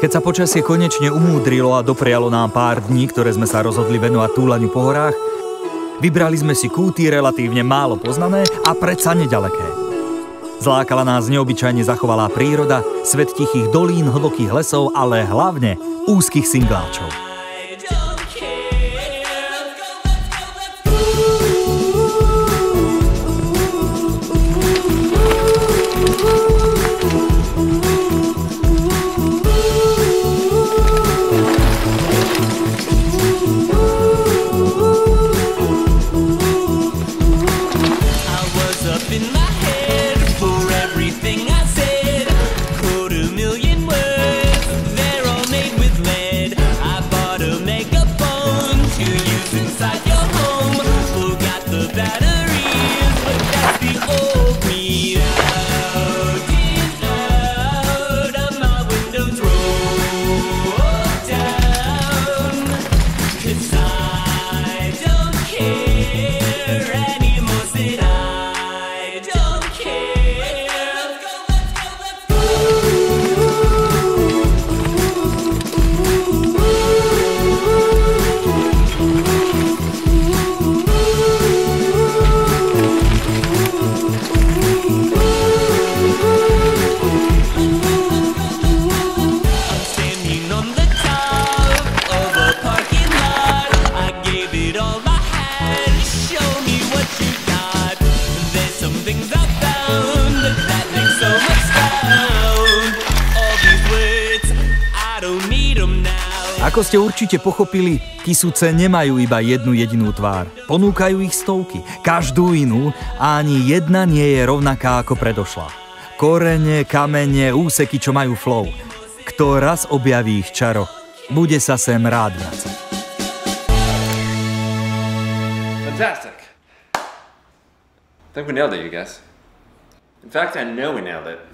Keď sa počasie konečne umúdrilo a doprialo nám pár dní, ktoré sme sa rozhodli venovať túlaniu po horách, vybrali sme si kúty relatívne málo poznané a predsa nedaleké. Zlákala nás neobyčajne zachovalá príroda, svet tichých dolín, hlbokých lesov, ale hlavne úzkých singláčov. Ako ste určite pochopili, Kisúce nemajú iba jednu jedinú tvár. Ponúkajú ich stovky, každú inú a ani jedna nie je rovnaká ako predošla. Korene, kamene, úseky, čo majú flow. Kto raz objaví ich čaro, bude sa sem rád vracať. Fantastic. I think we nailed it, you guys. In fact, I know we nailed it.